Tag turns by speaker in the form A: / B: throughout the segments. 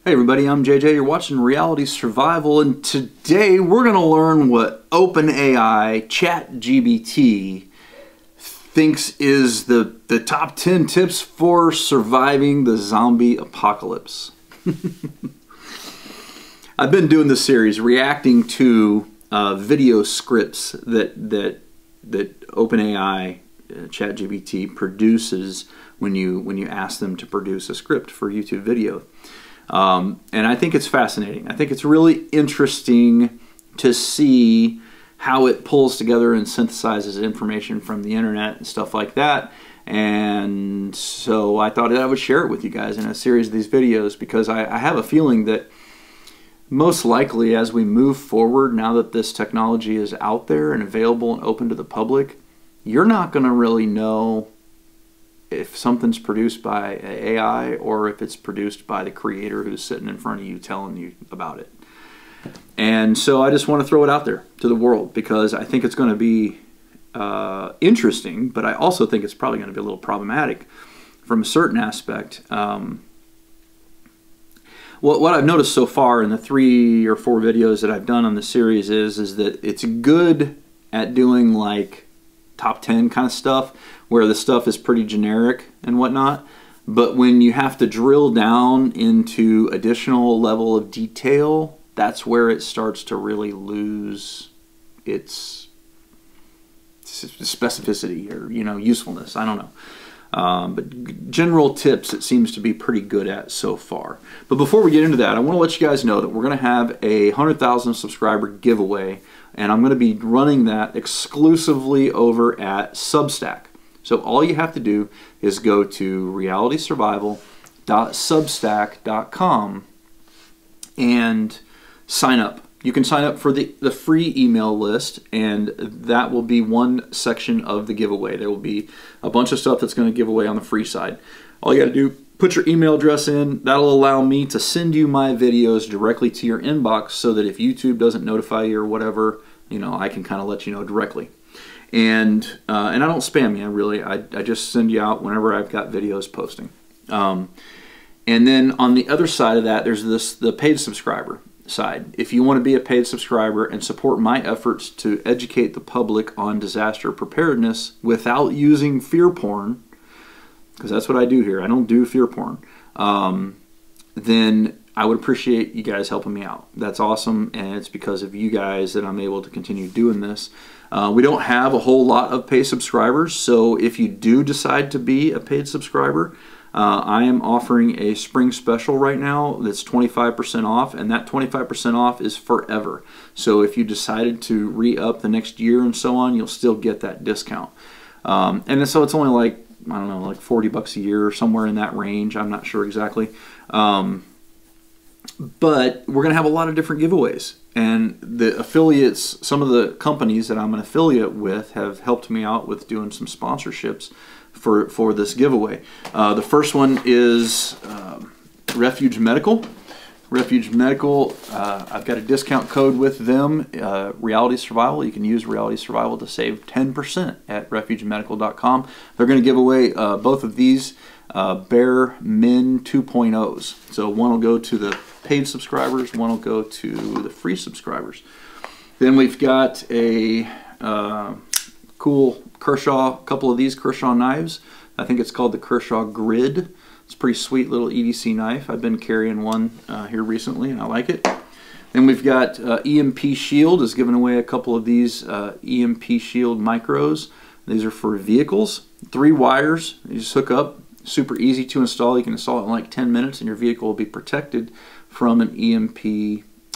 A: Hey everybody, I'm JJ. You're watching Reality Survival, and today we're going to learn what OpenAI ChatGPT thinks is the top 10 tips for surviving the zombie apocalypse. I've been doing this series reacting to video scripts that OpenAI ChatGPT produces when you ask them to produce a script for YouTube video. And I think it's fascinating. I think it's really interesting to see how it pulls together and synthesizes information from the internet and stuff like that. And so I thought that I would share it with you guys in a series of these videos, because I have a feeling that most likely as we move forward, now that this technology is out there and available and open to the public, you're not going to really know if something's produced by AI or if it's produced by the creator who's sitting in front of you telling you about it. And so I just want to throw it out there to the world, because I think it's going to be interesting, but I also think it's probably going to be a little problematic from a certain aspect. What I've noticed so far in the 3 or 4 videos that I've done on the series is that it's good at doing like top 10 kind of stuff, where the stuff is pretty generic and whatnot, but when you have to drill down into additional level of detail, that's where it starts to really lose its specificity or, you know, usefulness. I don't know. But general tips it seems to be pretty good at so far. But before we get into that, I want to let you guys know that we're going to have a 100,000 subscriber giveaway, and I'm going to be running that exclusively over at Substack. So all you have to do is go to realitysurvival.substack.com and sign up. You can sign up for the free email list, and that will be one section of the giveaway. There will be a bunch of stuff that's going to give away on the free side. All you got to do, put your email address in. That'll allow me to send you my videos directly to your inbox, so that if YouTube doesn't notify you or whatever, you know, I can kind of let you know directly. And I don't spam you, really. I just send you out whenever I've got videos posting. And then on the other side of that, there's the paid subscriber side. If you want to be a paid subscriber and support my efforts to educate the public on disaster preparedness without using fear porn, because that's what I do here, I don't do fear porn, then I would appreciate you guys helping me out. That's awesome, and it's because of you guys that I'm able to continue doing this. We don't have a whole lot of paid subscribers, so if you do decide to be a paid subscriber, I am offering a spring special right now that's 25% off, and that 25% off is forever. So if you decided to re-up the next year and so on, you'll still get that discount. And so it's only like, I don't know, like 40 bucks a year or somewhere in that range. I'm not sure exactly. But we're going to have a lot of different giveaways, and the affiliates, some of the companies that I'm an affiliate with, have helped me out with doing some sponsorships for this giveaway. The first one is Jase Medical. Jase Medical, I've got a discount code with them, Reality Survival. You can use Reality Survival to save 10% at refugemedical.com. They're going to give away both of these Bear Men 2.0s. So one will go to the paid subscribers, one will go to the free subscribers. Then we've got a cool Kershaw, couple of these Kershaw knives. I think it's called the Kershaw Grid. It's a pretty sweet little EDC knife. I've been carrying one here recently, and I like it. Then we've got EMP Shield is giving away a couple of these EMP Shield micros. These are for vehicles. 3 wires. You just hook up. Super easy to install. You can install it in like 10 minutes, and your vehicle will be protected from an EMP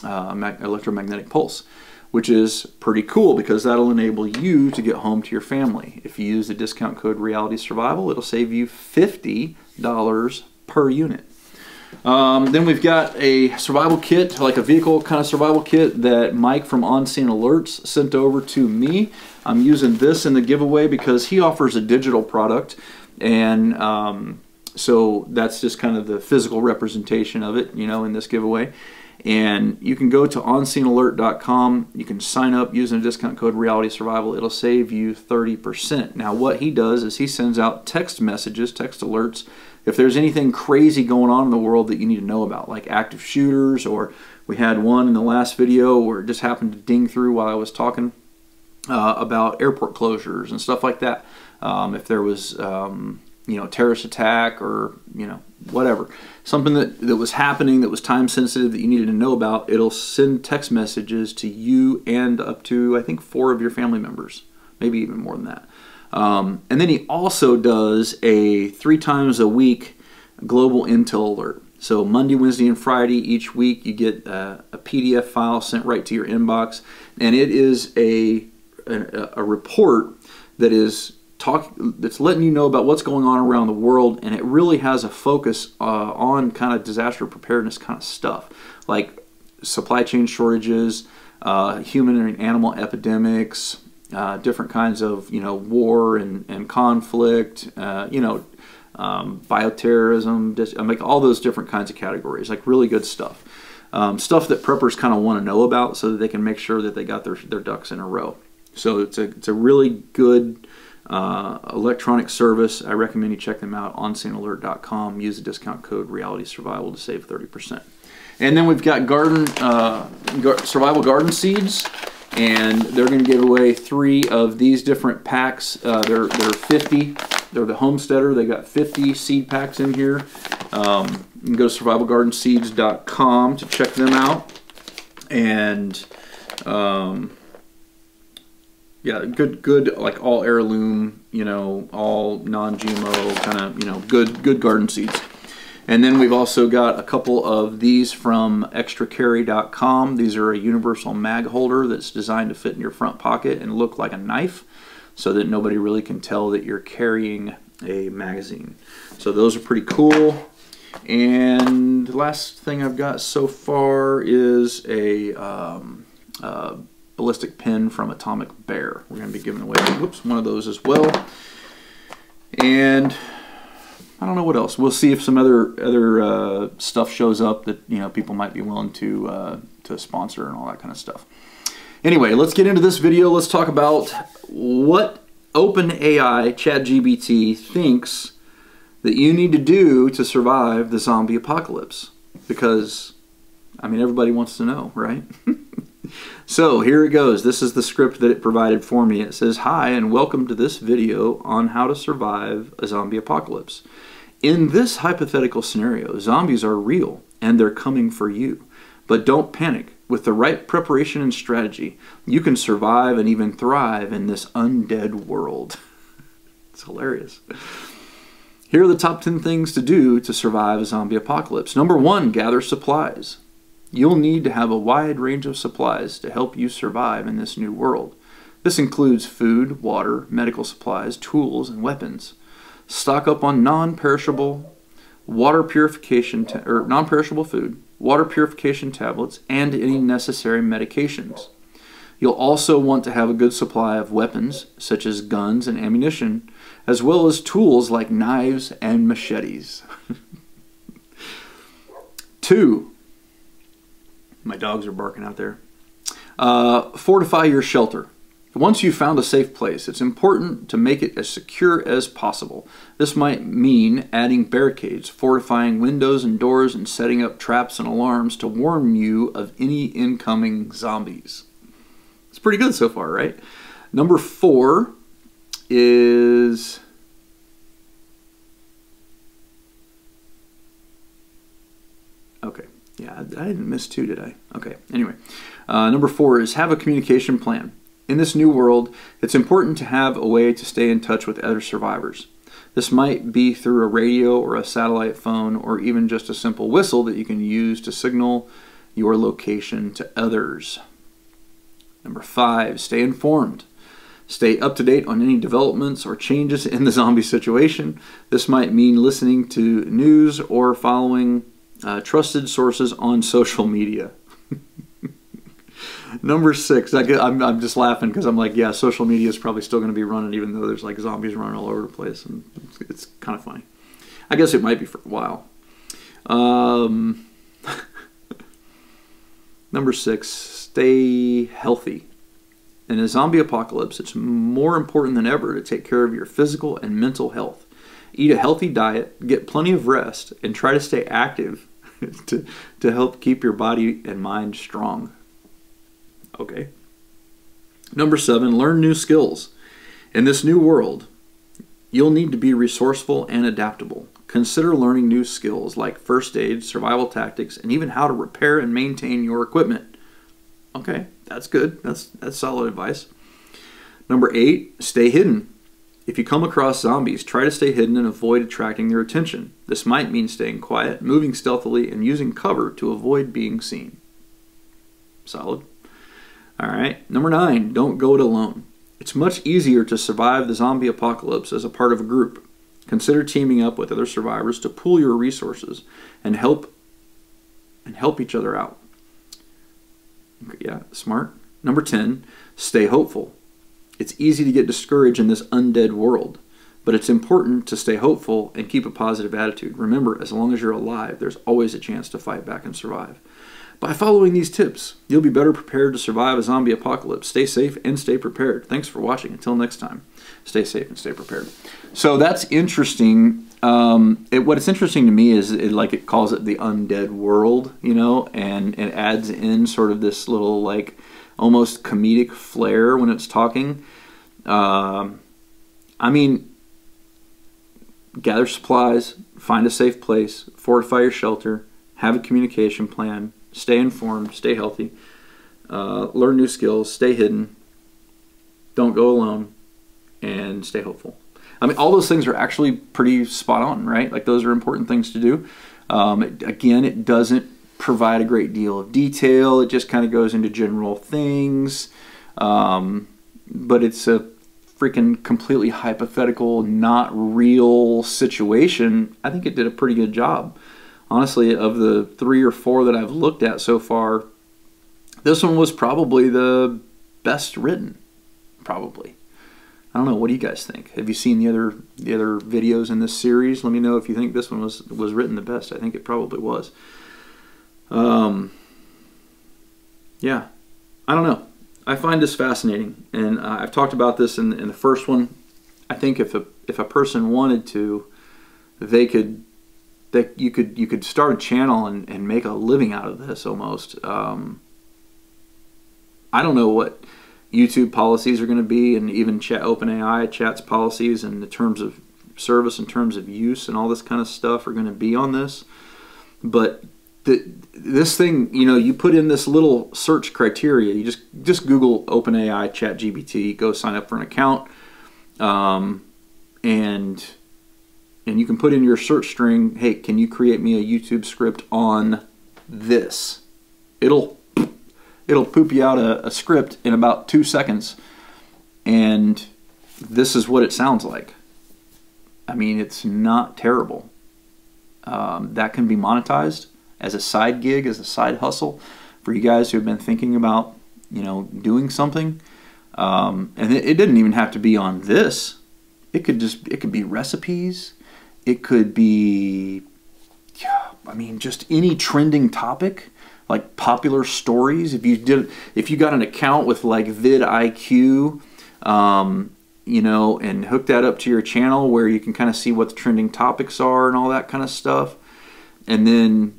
A: electromagnetic pulse, which is pretty cool, because that'll enable you to get home to your family. If you use the discount code Reality Survival, it'll save you $50 per unit. Then we've got a survival kit, like a vehicle kind of survival kit that Mike from On Scene Alerts sent over to me. I'm using this in the giveaway because he offers a digital product, and so that's just kind of the physical representation of it, you know, in this giveaway. And you can go to onscenealert.com. You can sign up using a discount code Reality Survival. It'll save you 30%. Now what he does is he sends out text messages, text alerts, if there's anything crazy going on in the world that you need to know about, like active shooters, or we had one in the last video where it just happened to ding through while I was talking about airport closures and stuff like that. If there was you know, terrorist attack, or you know, whatever, something that was happening that was time sensitive that you needed to know about, it'll send text messages to you and up to, I think, 4 of your family members, maybe even more than that. And then he also does a 3 times a week global intel alert. So Monday, Wednesday, and Friday each week you get a PDF file sent right to your inbox, and it is a report that is that's letting you know about what's going on around the world, and it really has a focus on kind of disaster preparedness kind of stuff, like supply chain shortages, human and animal epidemics, different kinds of, you know, war and conflict, you know, bioterrorism, like all those different kinds of categories, like really good stuff. Stuff that preppers kind of want to know about so that they can make sure that they got their ducks in a row. So it's a really good electronic service. I recommend you check them out, onscenealert.com. Use the discount code Reality Survival to save 30%. And then we've got survival garden seeds, and they're going to give away 3 of these different packs. They're 50. They're the Homesteader. They got 50 seed packs in here. You can go to survivalgardenseeds.com to check them out. And yeah, good, like all heirloom, you know, all non-GMO kind of, you know, good garden seeds. And then we've also got a couple of these from extracarry.com. These are a universal mag holder that's designed to fit in your front pocket and look like a knife, so that nobody really can tell that you're carrying a magazine. So those are pretty cool. And the last thing I've got so far is a ballistic pin from Atomic Bear. We're going to be giving away, whoops, one of those as well. And I don't know what else. We'll see if some other stuff shows up that, you know, people might be willing to sponsor and all that kind of stuff. Anyway, let's get into this video. Let's talk about what OpenAI ChatGPT thinks that you need to do to survive the zombie apocalypse. Because, I mean, everybody wants to know, right? So here it goes. This is the script that it provided for me. It says, "Hi, and welcome to this video on how to survive a zombie apocalypse. In this hypothetical scenario, zombies are real and they're coming for you. But don't panic. With the right preparation and strategy, you can survive and even thrive in this undead world." It's hilarious. Here are the top 10 things to do to survive a zombie apocalypse. Number 1, gather supplies. You'll need to have a wide range of supplies to help you survive in this new world. This includes food, water, medical supplies, tools, and weapons. Stock up on non-perishable water purification non-perishable food, water purification tablets, and any necessary medications. You'll also want to have a good supply of weapons, such as guns and ammunition, as well as tools like knives and machetes. 2. My dogs are barking out there. Fortify your shelter. Once you've found a safe place, it's important to make it as secure as possible. This might mean adding barricades, fortifying windows and doors, and setting up traps and alarms to warn you of any incoming zombies. It's pretty good so far, right? Number 4 is... okay. Yeah, I didn't miss 2, did I? Okay, anyway. Number 4 is have a communication plan. In this new world, it's important to have a way to stay in touch with other survivors. This might be through a radio or a satellite phone, or even just a simple whistle that you can use to signal your location to others. Number 5, stay informed. Stay up to date on any developments or changes in the zombie situation. This might mean listening to news or following trusted sources on social media. Number 6, I'm just laughing because I'm like, yeah, social media is probably still going to be running even though there's like zombies running all over the place, and it's kind of funny. I guess it might be for a while. Number 6, stay healthy. In a zombie apocalypse, it's more important than ever to take care of your physical and mental health. Eat a healthy diet, get plenty of rest, and try to stay active to help keep your body and mind strong. Okay. Number 7, learn new skills. In this new world, you'll need to be resourceful and adaptable. Consider learning new skills like first aid, survival tactics, and even how to repair and maintain your equipment. Okay, that's good. That's solid advice. Number 8, stay hidden. If you come across zombies, try to stay hidden and avoid attracting their attention. This might mean staying quiet, moving stealthily, and using cover to avoid being seen. Solid. All right. Number 9, don't go it alone. It's much easier to survive the zombie apocalypse as a part of a group. Consider teaming up with other survivors to pool your resources and help each other out. Yeah, smart. Number 10, stay hopeful. It's easy to get discouraged in this undead world, but it's important to stay hopeful and keep a positive attitude. Remember, as long as you're alive, there's always a chance to fight back and survive. By following these tips, you'll be better prepared to survive a zombie apocalypse. Stay safe and stay prepared. Thanks for watching. Until next time, stay safe and stay prepared. So that's interesting. What it's interesting to me is it calls it the undead world, you know, and it adds in sort of this little like almost comedic flair when it's talking. I mean, gather supplies, find a safe place, fortify your shelter, have a communication plan, stay informed, stay healthy, learn new skills, stay hidden, don't go alone, and stay hopeful. I mean, all those things are actually pretty spot on, right? Like, those are important things to do. Again, it doesn't provide a great deal of detail. It just kind of goes into general things. But it's a freaking completely hypothetical, not real situation. I think it did a pretty good job. Honestly, of the 3 or 4 that I've looked at so far, this one was probably the best written. Probably. I don't know. What do you guys think? Have you seen the other videos in this series? Let me know if you think this one was written the best. I think it probably was. Yeah. I don't know. I find this fascinating, and I've talked about this in the first one. I think if a person wanted to, you could start a channel and make a living out of this almost. I don't know what YouTube policies are going to be, and even OpenAI chat's policies and the terms of service and terms of use and all this kind of stuff are going to be on this. But this thing, you know, you put in this little search criteria. You just Google OpenAI ChatGPT, go sign up for an account, and you can put in your search string, hey, can you create me a YouTube script on this? It'll poop you out a script in about 2 seconds, and this is what it sounds like. I mean, it's not terrible. That can be monetized as a side gig, as a side hustle for you guys who have been thinking about, you know, doing something. And it didn't even have to be on this. It could be recipes. It could be, I mean, just any trending topic, like popular stories. If you got an account with like vidIQ, you know, and hook that up to your channel where you can kind of see what the trending topics are and all that kind of stuff, and then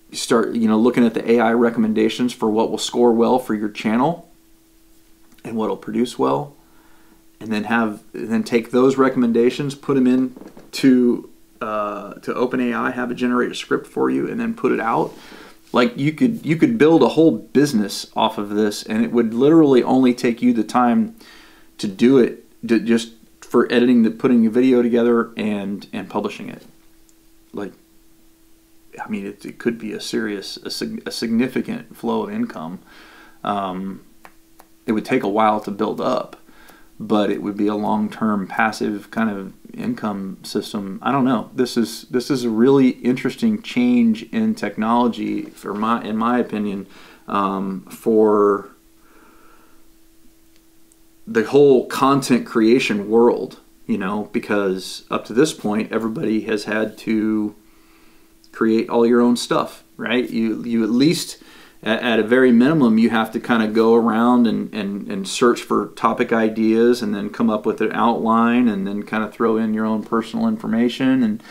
A: you start, you know, looking at the AI recommendations for what will score well for your channel and what will produce well, and then take those recommendations, put them in to OpenAI, have it generate a script for you, and then put it out. Like, you could build a whole business off of this, and it would literally only take you the time to do it, just for editing, putting a video together and publishing it. Like, I mean, it could be a significant flow of income. It would take a while to build up, but it would be a long-term passive kind of income system. I don't know. This is a really interesting change in technology in my opinion, for the whole content creation world, you know, because up to this point everybody has had to create all your own stuff, right? You at least, at a very minimum, you have to kind of go around and search for topic ideas and then come up with an outline and then kind of throw in your own personal information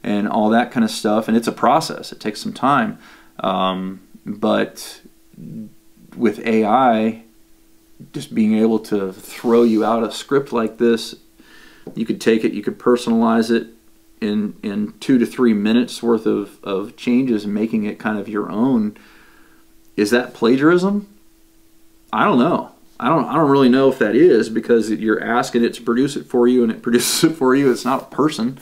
A: and all that kind of stuff. And it's a process. It takes some time. But with AI, just being able to throw you out a script like this, you could take it, you could personalize it in 2 to 3 minutes worth of changes and making it kind of your own. Is that plagiarism? I don't know. I don't really know if that is, because you're asking it to produce it for you and it produces it for you. It's not a person.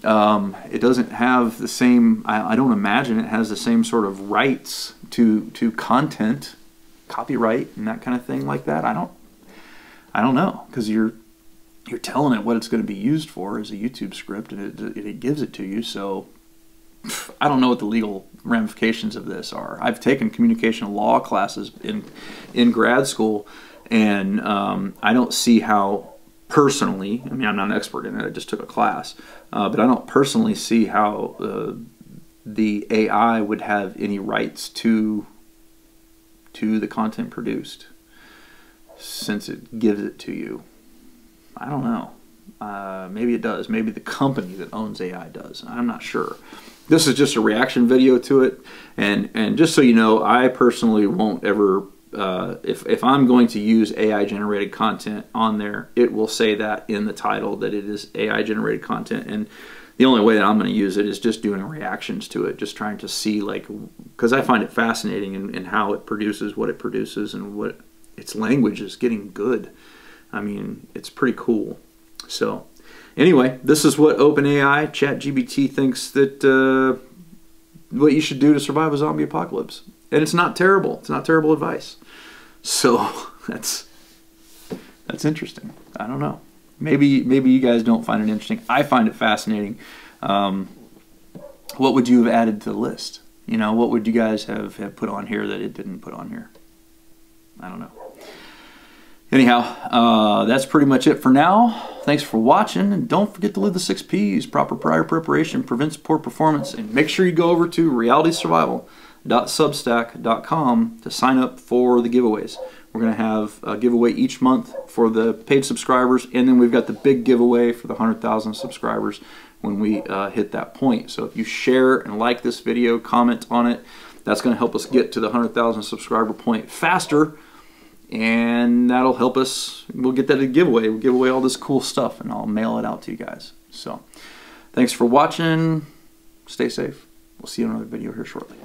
A: It doesn't have the same, I don't imagine it has the same sort of rights to content, copyright and that kind of thing like that. I don't know, because you're telling it what it's going to be used for as a YouTube script, and it gives it to you. So I don't know what the legal ramifications of this are. I've taken communication law classes in grad school, and I don't see how, personally, I mean, I'm not an expert in it, I just took a class, but I don't personally see how the AI would have any rights to the content produced, since it gives it to you. I don't know. Maybe it does. Maybe the company that owns AI does. I'm not sure. This is just a reaction video to it, and just so you know, I personally won't ever, if I'm going to use AI generated content on there, it will say that in the title that it is AI generated content. And the only way that I'm going to use it is just doing reactions to it, just trying to see, like, because I find it fascinating in how it produces what it produces, and what its language is getting good. I mean, it's pretty cool. So anyway, this is what OpenAI, ChatGPT, thinks that what you should do to survive a zombie apocalypse. And it's not terrible. It's not terrible advice. So that's interesting. I don't know. Maybe you guys don't find it interesting. I find it fascinating. What would you have added to the list? You know, what would you guys have put on here that it didn't put on here? I don't know. Anyhow, that's pretty much it for now. Thanks for watching, and don't forget to live the 6 Ps. Proper prior preparation prevents poor performance. And make sure you go over to realitysurvival.substack.com to sign up for the giveaways. We're going to have a giveaway each month for the paid subscribers, and then we've got the big giveaway for the 100,000 subscribers when we hit that point. So if you share and like this video, comment on it, that's going to help us get to the 100,000 subscriber point faster. And that'll help us. We'll get that a giveaway. We'll give away all this cool stuff, and I'll mail it out to you guys. So thanks for watching. Stay safe. We'll see you in another video here shortly.